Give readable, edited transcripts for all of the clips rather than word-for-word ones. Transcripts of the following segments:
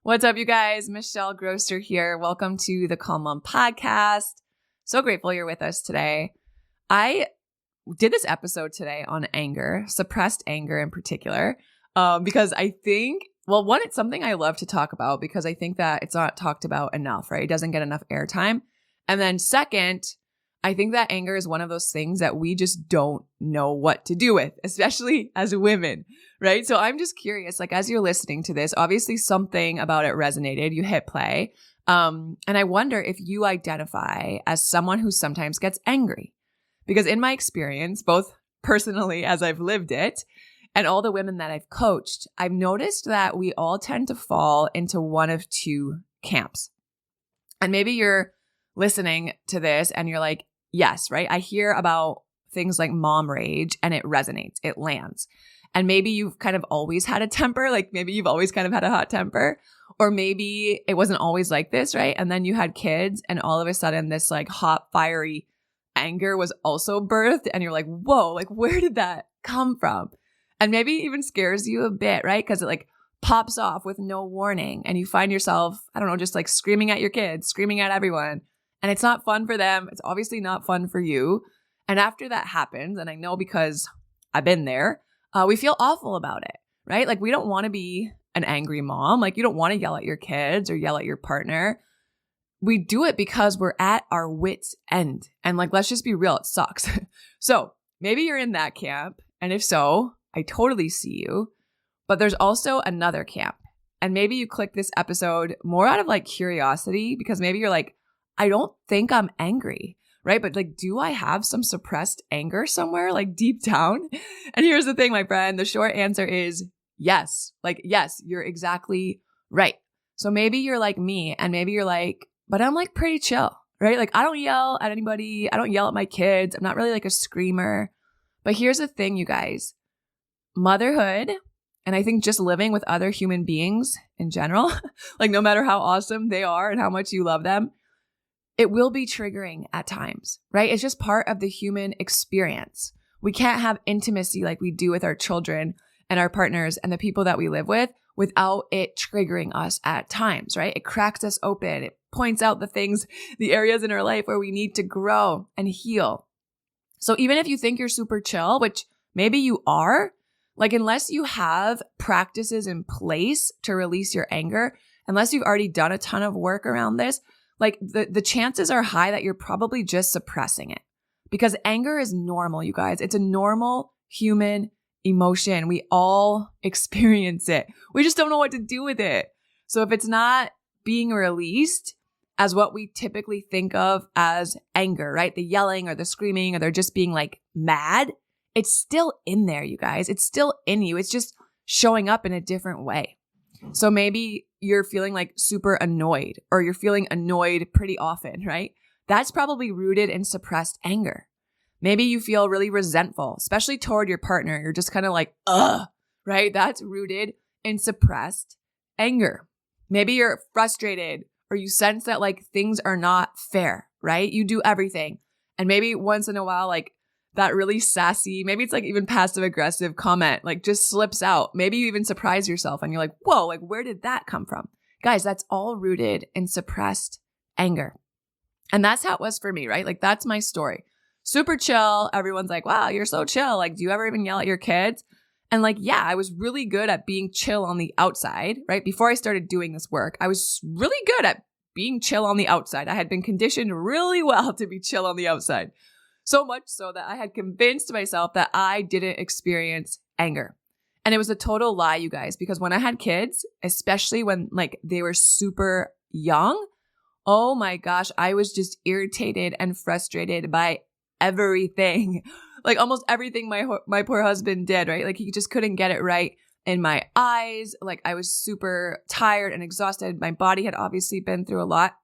What's up, you guys? Michelle Grosser here. Welcome to the Calm Mom Podcast. So grateful you're with us today. I did this episode today on anger, suppressed anger in particular, because I think, one, it's something I love to talk about because I think that it's not talked about enough, right? It doesn't get enough airtime. And then second, I think that anger is one of those things that we just don't know what to do with, especially as women, right? So I'm just curious, like as you're listening to this, obviously something about it resonated, you hit play. And I wonder if you identify as someone who sometimes gets angry. Because in my experience, both personally as I've lived it and all the women that I've coached, I've noticed that we all tend to fall into one of two camps. And maybe you're listening to this and you're like, yes, right? I hear about things like mom rage and it resonates, it lands. And maybe you've kind of always had a temper, like maybe you've always kind of had a hot temper, or maybe it wasn't always like this, right? And then you had kids and all of a sudden this like hot, fiery anger was also birthed and you're like, whoa, like where did that come from? And maybe it even scares you a bit, right? Because it like pops off with no warning and you find yourself, I don't know, just like screaming at your kids, screaming at everyone. And it's not fun for them. It's obviously not fun for you. And after that happens, and I know because I've been there, we feel awful about it, right? Like we don't want to be an angry mom. Like you don't want to yell at your kids or yell at your partner. We do it because we're at our wits' end. And like, let's just be real, it sucks. So maybe you're in that camp. And if so, I totally see you. But there's also another camp. And maybe you click this episode more out of like curiosity because maybe you're like, I don't think I'm angry, right? But like, do I have some suppressed anger somewhere, like deep down? And here's the thing, my friend, the short answer is yes. Like, yes, you're exactly right. So maybe you're like me and maybe you're like, but I'm like pretty chill, right? Like I don't yell at anybody. I don't yell at my kids. I'm not really like a screamer. But here's the thing, you guys, motherhood, and I think just living with other human beings in general, like no matter how awesome they are and how much you love them, it will be triggering at times, right? It's just part of the human experience. We can't have intimacy like we do with our children and our partners and the people that we live with without it triggering us at times, right? It cracks us open. It points out the things, the areas in our life where we need to grow and heal. So even if you think you're super chill, which maybe you are, like unless you have practices in place to release your anger, unless you've already done a ton of work around this, like the chances are high that you're probably just suppressing it because anger is normal, you guys. It's a normal human emotion. We all experience it. We just don't know what to do with it. So if it's not being released as what we typically think of as anger, right? The yelling or the screaming, or they're just being like mad, it's still in there, you guys. It's still in you. It's just showing up in a different way. So maybe you're feeling like super annoyed or you're feeling annoyed pretty often, right? That's probably rooted in suppressed anger. Maybe you feel really resentful, especially toward your partner. You're just kind of like, ugh, right? That's rooted in suppressed anger. Maybe you're frustrated or you sense that like things are not fair, right? You do everything. And maybe once in a while, like that really sassy, maybe it's like even passive aggressive comment, like just slips out. Maybe you even surprise yourself and you're like, whoa, like where did that come from? Guys, that's all rooted in suppressed anger. And that's how it was for me, right? Like that's my story. Super chill. Everyone's like, wow, you're so chill. Like, do you ever even yell at your kids? And like, yeah, I was really good at being chill on the outside, right? Before I started doing this work, I was really good at being chill on the outside. I had been conditioned really well to be chill on the outside. So much so that I had convinced myself that I didn't experience anger. And it was a total lie, you guys, because when I had kids, especially when like they were super young, oh my gosh, I was just irritated and frustrated by everything. Like almost everything my poor husband did, right? Like he just couldn't get it right in my eyes. Like I was super tired and exhausted. My body had obviously been through a lot.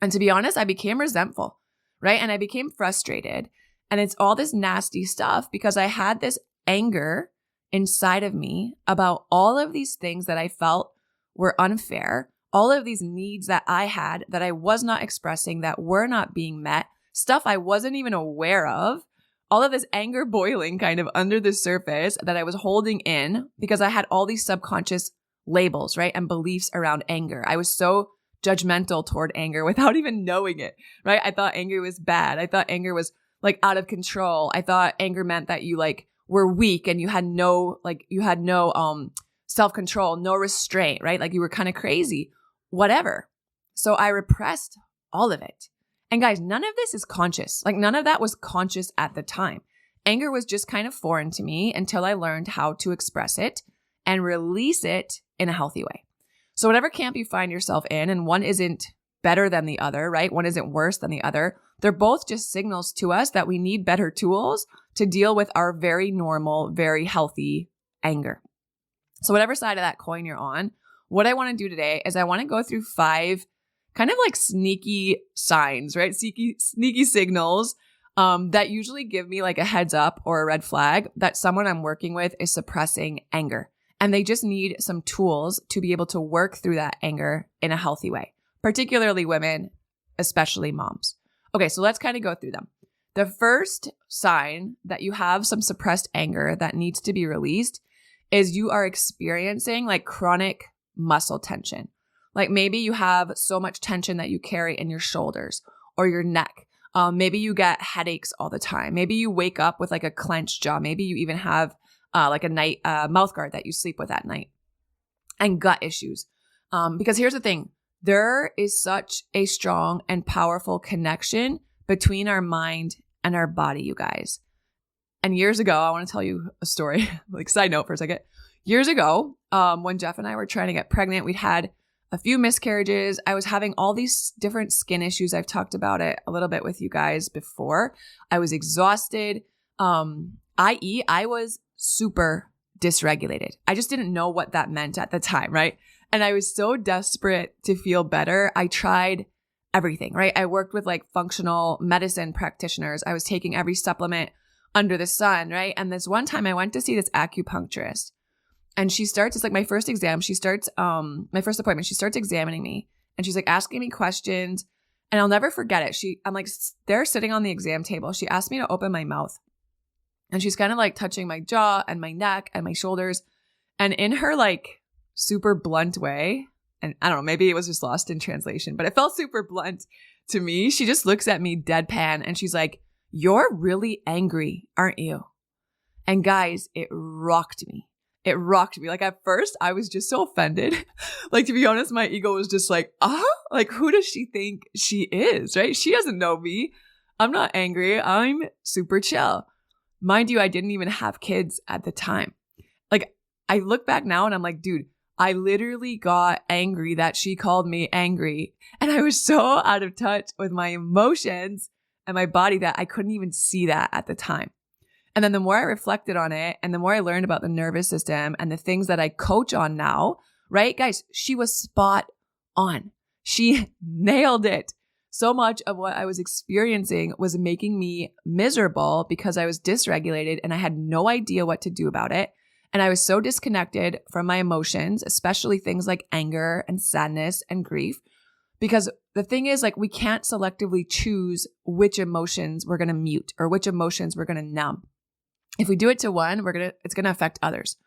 And to be honest, I became resentful. Right? And I became frustrated. And it's all this nasty stuff because I had this anger inside of me about all of these things that I felt were unfair, all of these needs that I had that I was not expressing, that were not being met, stuff I wasn't even aware of, all of this anger boiling kind of under the surface that I was holding in because I had all these subconscious labels, right? And beliefs around anger. I was so judgmental toward anger without even knowing it, right? I thought anger was bad. I thought anger was like out of control. I thought anger meant that you like were weak and you had no self-control, no restraint, right? Like you were kind of crazy, whatever. So I repressed all of it. And guys, none of this is conscious. Like none of that was conscious at the time. Anger was just kind of foreign to me until I learned how to express it and release it in a healthy way. So whatever camp you find yourself in, and one isn't better than the other, right? One isn't worse than the other. They're both just signals to us that we need better tools to deal with our very normal, very healthy anger. So whatever side of that coin you're on, what I want to do today is I want to go through 5 kind of like sneaky signs, right? Sneaky signals that usually give me like a heads up or a red flag that someone I'm working with is suppressing anger. And they just need some tools to be able to work through that anger in a healthy way, particularly women, especially moms. Okay, so let's kind of go through them. The first sign that you have some suppressed anger that needs to be released is you are experiencing like chronic muscle tension. Like maybe you have so much tension that you carry in your shoulders or your neck. Maybe you get headaches all the time. Maybe you wake up with like a clenched jaw. Maybe you even have like a night mouth guard that you sleep with at night, and gut issues. Because here's the thing, there is such a strong and powerful connection between our mind and our body, you guys. And years ago, I want to tell you a story, like side note for a second. Years ago, when Jeff and I were trying to get pregnant, we'd had a few miscarriages. I was having all these different skin issues. I've talked about it a little bit with you guys before. I was exhausted, i.e. I was super dysregulated. I just didn't know what that meant at the time, right? And I was so desperate to feel better. I tried everything, right? I worked with like functional medicine practitioners. I was taking every supplement under the sun, right? And this one time I went to see this acupuncturist, and she starts, it's like my first exam. She starts, my first appointment, she starts examining me, and she's like asking me questions, and I'll never forget it. I'm like, they're sitting on the exam table. She asked me to open my mouth, and she's kind of like touching my jaw and my neck and my shoulders. And in her like super blunt way, and I don't know, maybe it was just lost in translation, but it felt super blunt to me. She just looks at me deadpan and she's like, "You're really angry, aren't you?" And guys, it rocked me. It rocked me. Like at first I was just so offended. Like, to be honest, my ego was just like, like who does she think she is, right? She doesn't know me. I'm not angry. I'm super chill. Mind you, I didn't even have kids at the time. Like I look back now and I'm like, dude, I literally got angry that she called me angry. And I was so out of touch with my emotions and my body that I couldn't even see that at the time. And then the more I reflected on it and the more I learned about the nervous system and the things that I coach on now, right, guys, she was spot on. She nailed it. So much of what I was experiencing was making me miserable because I was dysregulated and I had no idea what to do about it. And I was so disconnected from my emotions, especially things like anger and sadness and grief. Because the thing is, like, we can't selectively choose which emotions we're going to mute or which emotions we're going to numb. If we do it to one, it's going to affect others.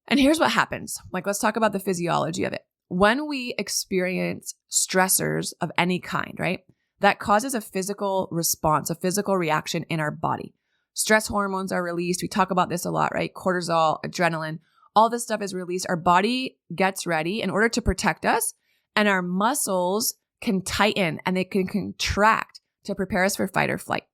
And here's what happens. Like, let's talk about the physiology of it. When we experience stressors of any kind, right, that causes a physical response, a physical reaction in our body. Stress hormones are released. We talk about this a lot, right? Cortisol, adrenaline, all this stuff is released. Our body gets ready in order to protect us, and our muscles can tighten and they can contract to prepare us for fight or flight.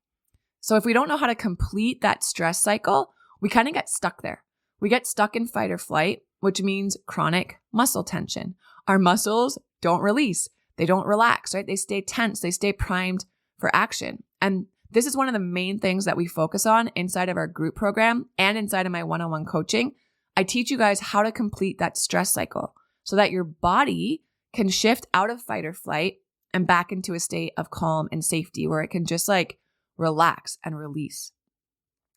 So if we don't know how to complete that stress cycle, we kind of get stuck there. We get stuck in fight or flight, which means chronic muscle tension. Our muscles don't release. They don't relax, right? They stay tense. They stay primed for action. And this is one of the main things that we focus on inside of our group program and inside of my one-on-one coaching. I teach you guys how to complete that stress cycle so that your body can shift out of fight or flight and back into a state of calm and safety where it can just like relax and release.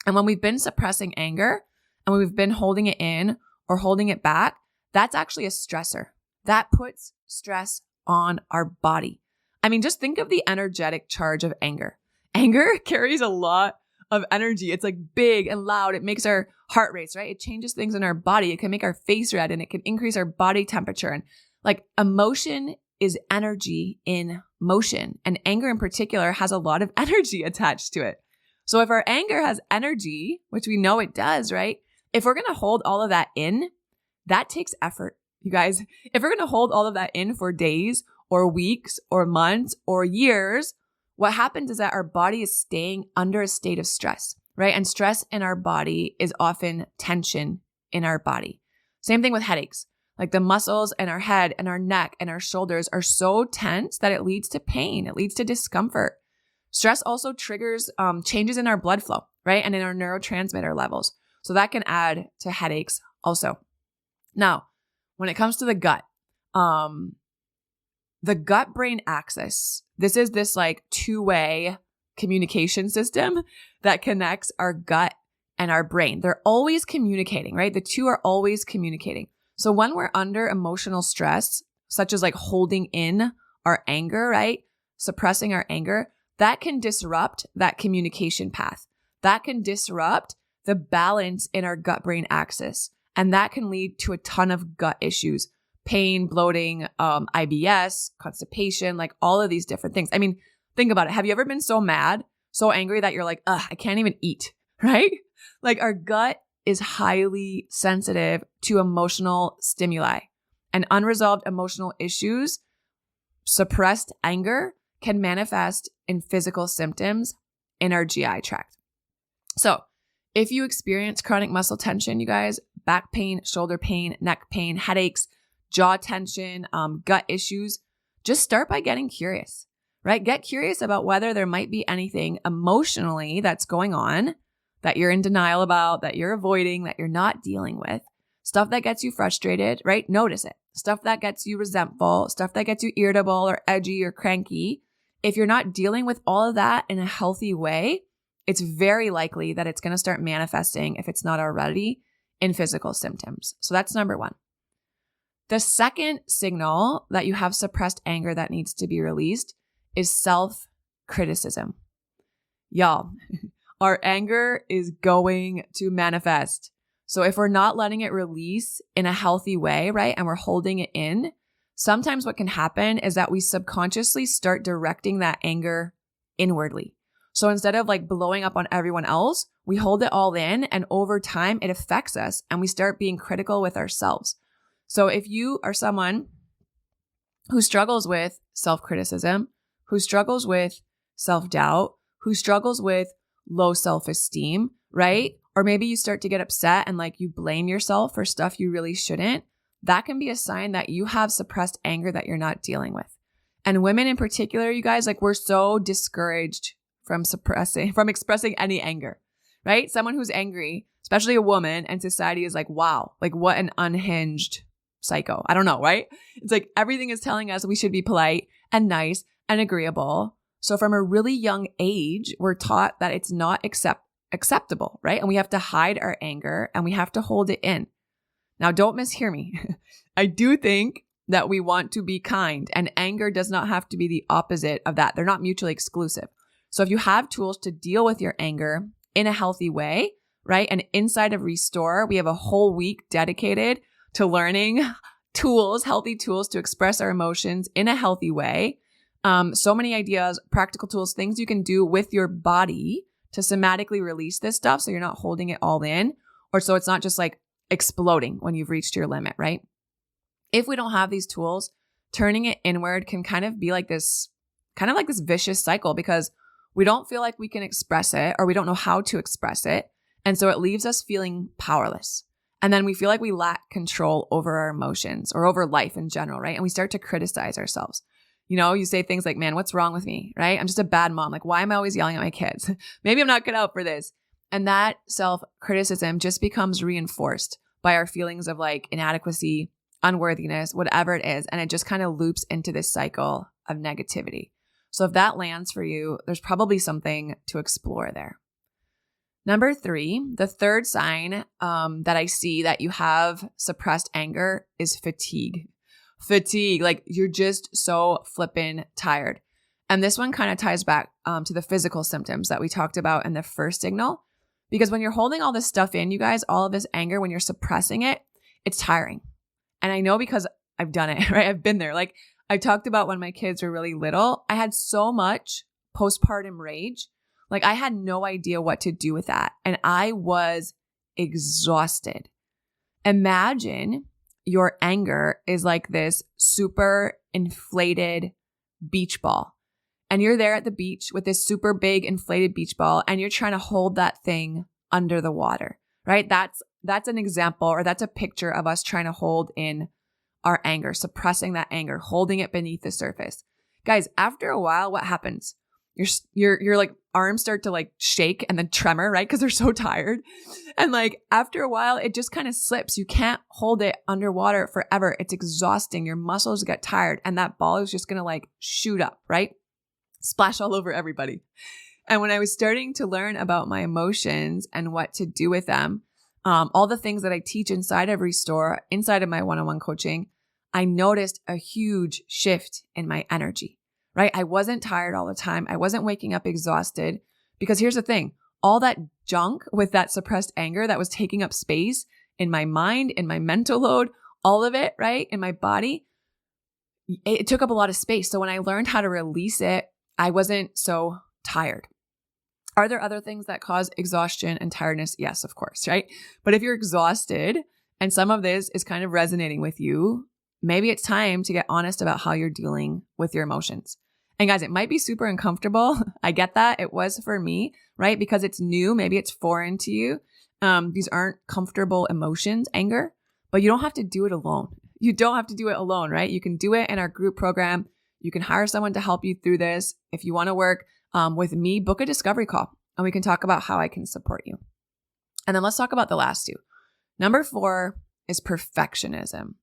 And when we've been suppressing anger and when we've been holding it in or holding it back, that's actually a stressor. That puts stress on our body. I mean, just think of the energetic charge of anger. Anger carries a lot of energy. It's like big and loud. It makes our heart race, right? It changes things in our body. It can make our face red and it can increase our body temperature. And like emotion is energy in motion. And anger in particular has a lot of energy attached to it. So if our anger has energy, which we know it does, right? If we're going to hold all of that in, that takes effort, you guys. If we're going to hold all of that in for days or weeks or months or years, what happens is that our body is staying under a state of stress, right? And stress in our body is often tension in our body. Same thing with headaches. Like the muscles in our head and our neck and our shoulders are so tense that it leads to pain. It leads to discomfort. Stress also triggers changes in our blood flow, right? And in our neurotransmitter levels. So that can add to headaches also. Now, when it comes to the gut brain axis, this is this like two-way communication system that connects our gut and our brain. They're always communicating, right? The two are always communicating. So when we're under emotional stress, such as like holding in our anger, right? Suppressing our anger, that can disrupt that communication path. That can disrupt the balance in our gut-brain axis. And that can lead to a ton of gut issues, pain, bloating, IBS, constipation, like all of these different things. I mean, think about it. Have you ever been so mad, so angry that you're like, I can't even eat, right? Like our gut is highly sensitive to emotional stimuli, and unresolved emotional issues, suppressed anger can manifest in physical symptoms in our GI tract. So if you experience chronic muscle tension, you guys, back pain, shoulder pain, neck pain, headaches, jaw tension, gut issues, just start by getting curious, right? Get curious about whether there might be anything emotionally that's going on that you're in denial about, that you're avoiding, that you're not dealing with. Stuff that gets you frustrated, right? Notice it. Stuff that gets you resentful, stuff that gets you irritable or edgy or cranky. If you're not dealing with all of that in a healthy way, it's very likely that it's going to start manifesting, if it's not already, in physical symptoms. So that's number one. The second signal that you have suppressed anger that needs to be released is self-criticism. Y'all, our anger is going to manifest. So if we're not letting it release in a healthy way, right, and we're holding it in, sometimes what can happen is that we subconsciously start directing that anger inwardly. So instead of like blowing up on everyone else, we hold it all in, and over time it affects us and we start being critical with ourselves. So if you are someone who struggles with self-criticism, who struggles with self-doubt, who struggles with low self-esteem, right? Or maybe you start to get upset and like you blame yourself for stuff you really shouldn't, that can be a sign that you have suppressed anger that you're not dealing with. And women in particular, you guys, like we're so discouraged from expressing any anger, right? Someone who's angry, especially a woman, and society is like, wow, like what an unhinged psycho. I don't know, right? It's like everything is telling us we should be polite and nice and agreeable. So from a really young age, we're taught that it's not acceptable, right? And we have to hide our anger and we have to hold it in. Now, don't mishear me. I do think that we want to be kind, and anger does not have to be the opposite of that. They're not mutually exclusive. So if you have tools to deal with your anger in a healthy way, right? And inside of Restore, we have a whole week dedicated to learning tools, healthy tools to express our emotions in a healthy way. So many ideas, practical tools, things you can do with your body to somatically release this stuff so you're not holding it all in, or so it's not just like exploding when you've reached your limit, right? If we don't have these tools, turning it inward can kind of be like this vicious cycle, because we don't feel like we can express it, or we don't know how to express it. And so it leaves us feeling powerless. And then we feel like we lack control over our emotions or over life in general, right? And we start to criticize ourselves. You know, you say things like, man, what's wrong with me, right? I'm just a bad mom. Like, why am I always yelling at my kids? Maybe I'm not cut out for this. And that self-criticism just becomes reinforced by our feelings of like inadequacy, unworthiness, whatever it is. And it just kind of loops into this cycle of negativity. So if that lands for you, there's probably something to explore there. Number 3, the third sign that I see that you have suppressed anger is fatigue. Fatigue, like you're just so flippin' tired. And this one kind of ties back to the physical symptoms that we talked about in the first signal. Because when you're holding all this stuff in, you guys, all of this anger, when you're suppressing it, it's tiring. And I know because I've done it, right? I've been there. Like I talked about when my kids were really little, I had so much postpartum rage. Like I had no idea what to do with that. And I was exhausted. Imagine your anger is like this super inflated beach ball. And you're there at the beach with this super big inflated beach ball and you're trying to hold that thing under the water, right? That's an example, or that's a picture of us trying to hold in our anger, suppressing that anger, holding it beneath the surface. Guys, after a while, what happens? Your like arms start to like shake and then tremor, right? Because they're so tired. And like after a while, it just kind of slips. You can't hold it underwater forever. It's exhausting. Your muscles get tired and that ball is just going to like shoot up, right? Splash all over everybody. And when I was starting to learn about my emotions and what to do with them, all the things that I teach inside of Restore, inside of my one-on-one coaching, I noticed a huge shift in my energy, right? I wasn't tired all the time. I wasn't waking up exhausted because here's the thing, all that junk with that suppressed anger that was taking up space in my mind, in my mental load, all of it, right? In my body, it took up a lot of space. So when I learned how to release it, I wasn't so tired. Are there other things that cause exhaustion and tiredness? Yes, of course, right? But if you're exhausted and some of this is kind of resonating with you, maybe it's time to get honest about how you're dealing with your emotions. And guys, it might be super uncomfortable. I get that. It was for me, right? Because it's new. Maybe it's foreign to you. These aren't comfortable emotions, anger, but you don't have to do it alone. You don't have to do it alone, right? You can do it in our group program. You can hire someone to help you through this. If you want to work with me, book a discovery call and we can talk about how I can support you. And then let's talk about the last two. Number 4 is perfectionism.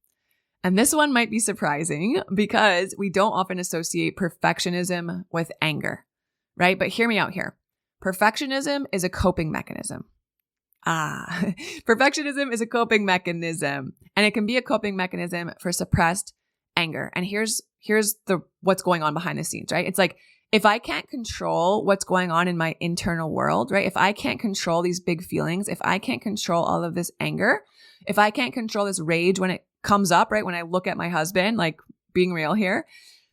And this one might be surprising because we don't often associate perfectionism with anger, right? But hear me out here. Perfectionism is a coping mechanism. Perfectionism is a coping mechanism, and it can be a coping mechanism for suppressed anger. And here's what's going on behind the scenes, right? It's like, if I can't control what's going on in my internal world, right? If I can't control these big feelings, if I can't control all of this anger, if I can't control this rage when it comes up, right? When I look at my husband, like being real here,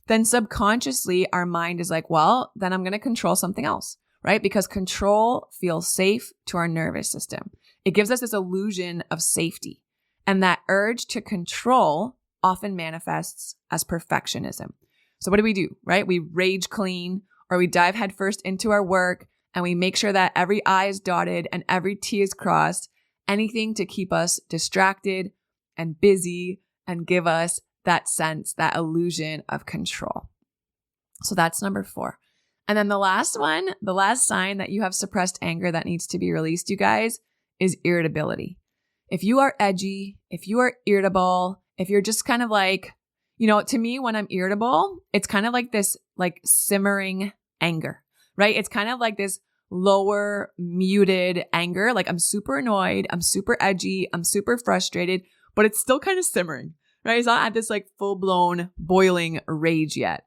then subconsciously our mind is like, well, then I'm going to control something else, right? Because control feels safe to our nervous system. It gives us this illusion of safety. And that urge to control often manifests as perfectionism. So what do, right? We rage clean, or we dive headfirst into our work and we make sure that every I is dotted and every T is crossed, anything to keep us distracted and busy and give us that sense, that illusion of control. So that's number 4. And then the last one, the last sign that you have suppressed anger that needs to be released, you guys, is irritability. If you are edgy, if you are irritable, if you're just kind of like, to me, when I'm irritable, it's kind of like this like simmering anger, right? It's kind of like this lower muted anger. Like I'm super annoyed, I'm super edgy, I'm super frustrated, but it's still kind of simmering, right? It's not at this like full blown boiling rage yet.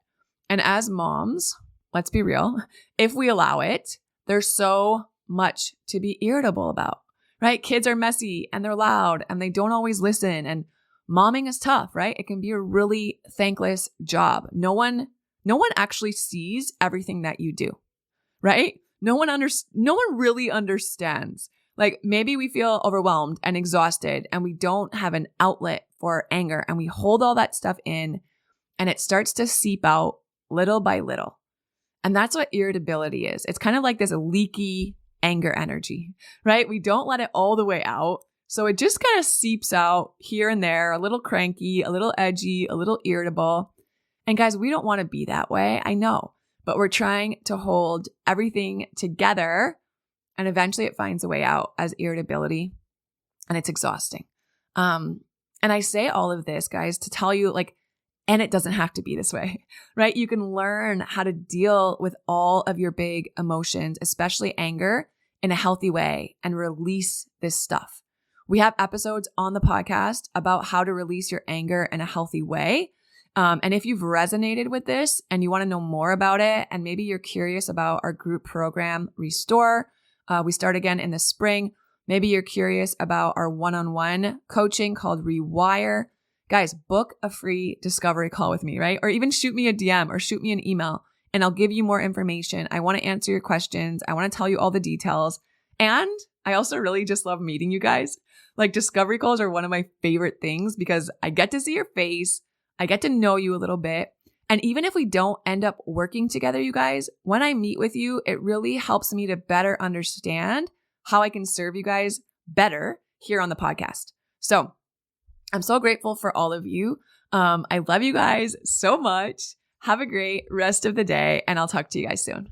And as moms, let's be real, if we allow it, there's so much to be irritable about, right? Kids are messy and they're loud and they don't always listen, and momming is tough, right? It can be a really thankless job. No one actually sees everything that you do, right? No one really understands. Like maybe we feel overwhelmed and exhausted and we don't have an outlet for anger and we hold all that stuff in and it starts to seep out little by little. And that's what irritability is. It's kind of like this leaky anger energy, right? We don't let it all the way out. So it just kind of seeps out here and there, a little cranky, a little edgy, a little irritable. And guys, we don't want to be that way. I know, but we're trying to hold everything together and eventually it finds a way out as irritability, and it's exhausting. And I say all of this, guys, to tell you and it doesn't have to be this way, right? You can learn how to deal with all of your big emotions, especially anger, in a healthy way and release this stuff. We have episodes on the podcast about how to release your anger in a healthy way. And if you've resonated with this and you want to know more about it, and maybe you're curious about our group program, Restore, we start again in the spring. Maybe you're curious about our one-on-one coaching called Rewire. Guys, book a free discovery call with me, right? Or even shoot me a DM or shoot me an email and I'll give you more information. I want to answer your questions. I want to tell you all the details. And I also really just love meeting you guys. Like discovery calls are one of my favorite things because I get to see your face. I get to know you a little bit. And even if we don't end up working together, you guys, when I meet with you, it really helps me to better understand how I can serve you guys better here on the podcast. So I'm so grateful for all of you. I love you guys so much. Have a great rest of the day, and I'll talk to you guys soon.